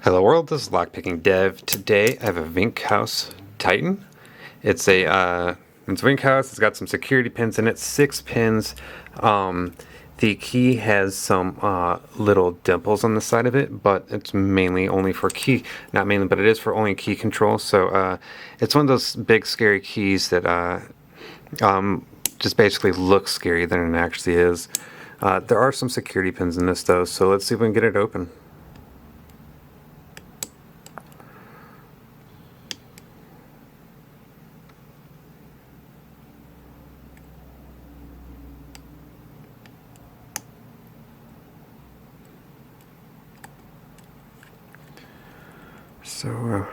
Hello world, this is LockpickingDev. Today I have a Winkhaus Titan. It's Winkhaus. It's got some security pins in it, 6 pins. The key has some little dimples on the side of it, but it's mainly only for key, not mainly, but it is for only key control. So it's one of those big scary keys that just basically looks scarier than it actually is. There are some security pins in this though, so let's see if we can get it open. So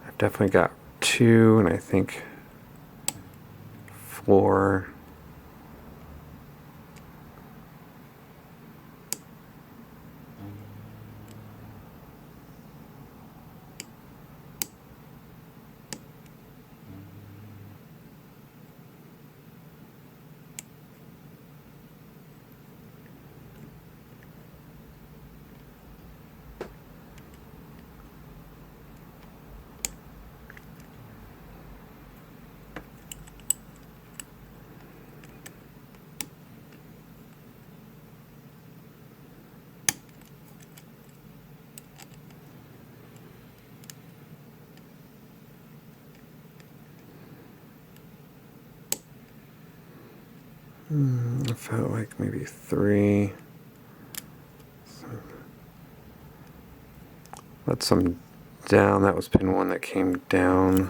I've definitely got 2, and I think 4. I felt like maybe 3. Let some down. That was pin 1 that came down.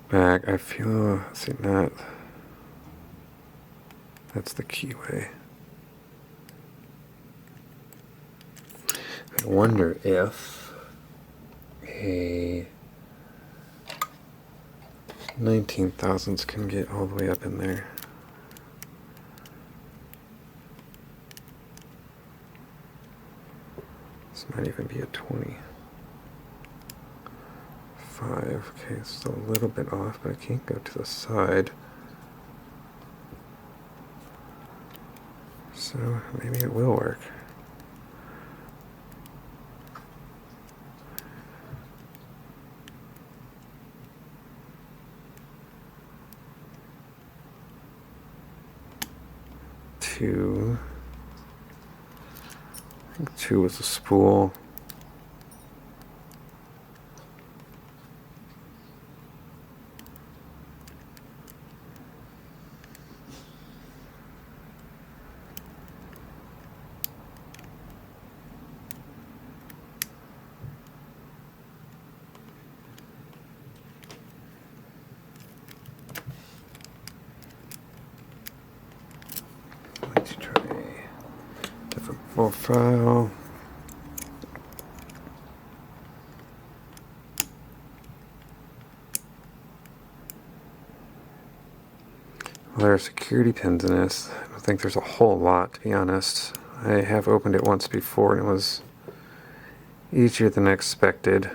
Back, I feel, see that, that's the keyway. I wonder if a 19,000s can get all the way up in there. This might even be a 20. 5. Okay, it's still a little bit off, but I can't go to the side. So maybe it will work. Two. I think 2 was a spool. Let's try a different profile. Well, there are security pins in this. I don't think there's a whole lot, to be honest. I have opened it once before and it was easier than expected.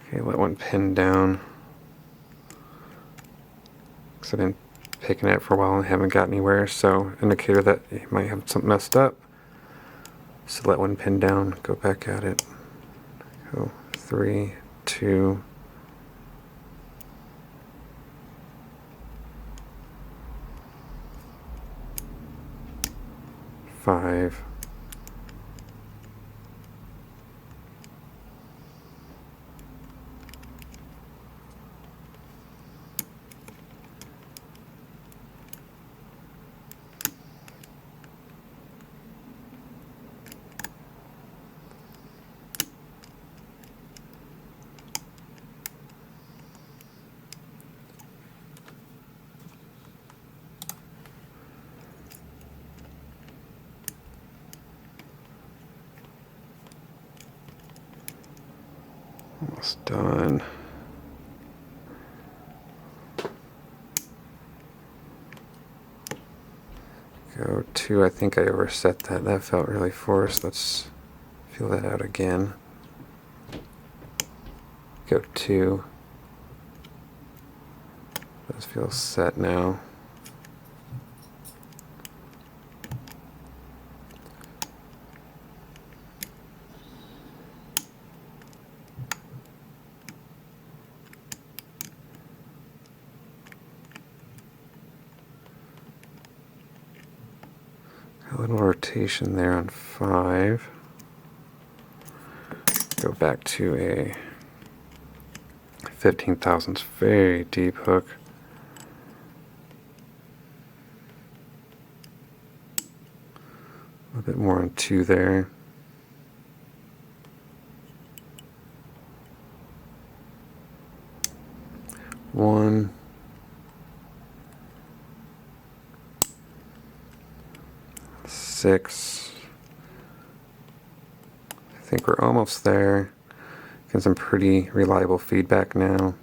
Okay, let one pin down. I've been picking at it for a while and haven't got anywhere, so indicator that you might have something messed up. So let one pin down, go back at it. Go 3, 2. 5. Almost done. Go 2, I think I overset that. That felt really forced. Let's feel that out again. Go 2. This feels set now. A little rotation there on 5. Go back to a 15 thousandths, very deep hook. A little bit more on 2 there. One. Six. I think we're almost there. Getting some pretty reliable feedback now.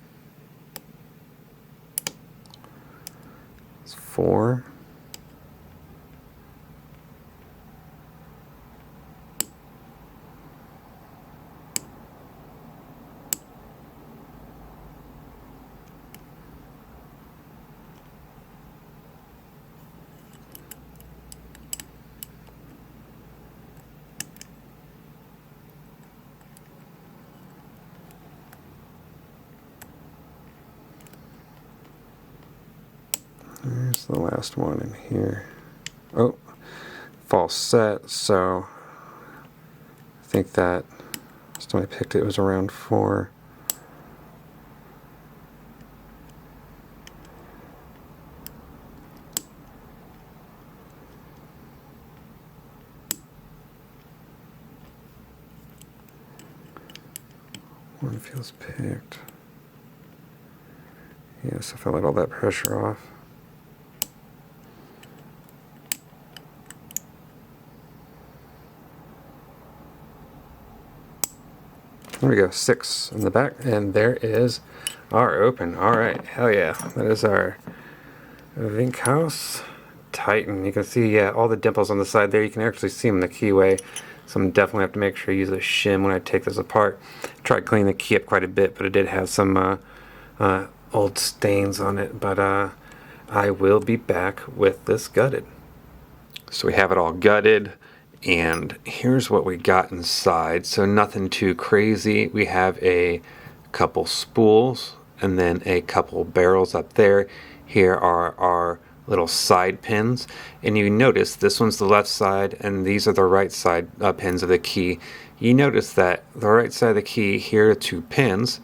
It's 4. There's the last one in here. Oh, false set, so I think that last time I picked it was around 4. One feels picked. Yes, if I let all that pressure off. There we go, 6 in the back, and there is our open. All right, hell yeah. That is our Winkhaus Titan. You can see, yeah, all the dimples on the side there. You can actually see them in the keyway. So I'm definitely have to make sure I use a shim when I take this apart. Tried cleaning the key up quite a bit, but it did have some old stains on it. But I will be back with this gutted. So we have it all gutted. And here's what we got inside. So nothing too crazy. We have a couple spools and then a couple barrels up there. Here are our little side pins. And you notice this one's the left side and these are the right side pins of the key. You notice that the right side of the key, here are 2 pins.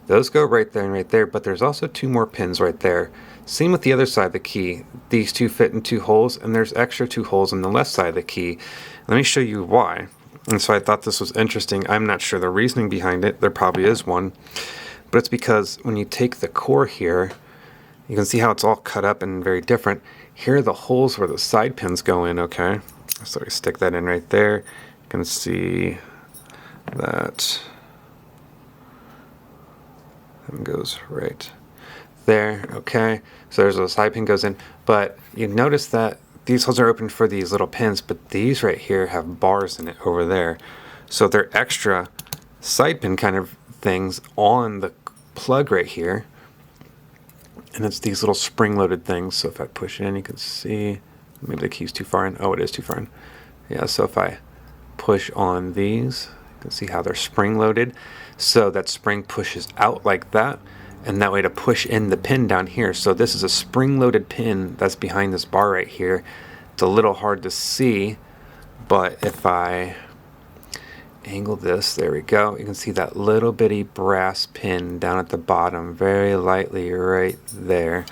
Those go right there and right there, but there's also 2 more pins right there. Same with the other side of the key. These 2 fit in 2 holes, and there's extra 2 holes on the left side of the key. Let me show you why. And so I thought this was interesting. I'm not sure the reasoning behind it. There probably is one. But it's because when you take the core here, you can see how it's all cut up and very different. Here are the holes where the side pins go in, okay? So we stick that in right there. You can see that one goes right there, okay? So there's a side pin goes in. But you notice that these holes are open for these little pins, but these right here have bars in it over there. So they're extra side pin kind of things on the plug right here. And it's these little spring-loaded things. So if I push it in, you can see, maybe the key's too far in. Oh, it is too far in. Yeah, so if I push on these, you can see how they're spring-loaded. So that spring pushes out like that. And that way to push in the pin down here. So this is a spring-loaded pin that's behind this bar right here. It's a little hard to see, but if I angle this, there we go. You can see that little bitty brass pin down at the bottom, very lightly right there.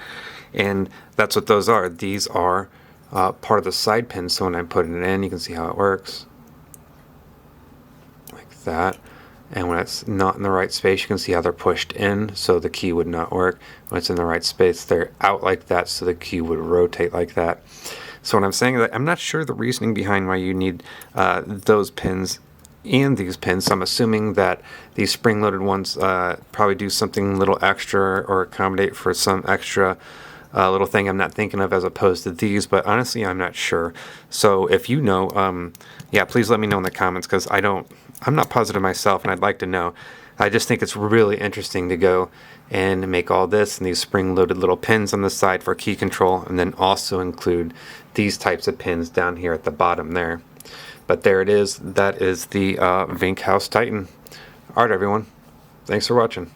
And that's what those are. These are part of the side pin. So when I'm putting it in, you can see how it works. Like that. And when it's not in the right space, you can see how they're pushed in, so the key would not work. When it's in the right space, they're out like that, so the key would rotate like that. So when I'm saying that, I'm not sure the reasoning behind why you need those pins and these pins. So I'm assuming that these spring-loaded ones probably do something a little extra or accommodate for some extra little thing I'm not thinking of as opposed to these, but honestly I'm not sure. So if you know, yeah, please let me know in the comments, because I'm not positive myself and I'd like to know. I just think it's really interesting to go and make all this and these spring-loaded little pins on the side for key control, and then also include these types of pins down here at the bottom there. But there it is. That is the Winkhaus Titan. Alright everyone, thanks for watching.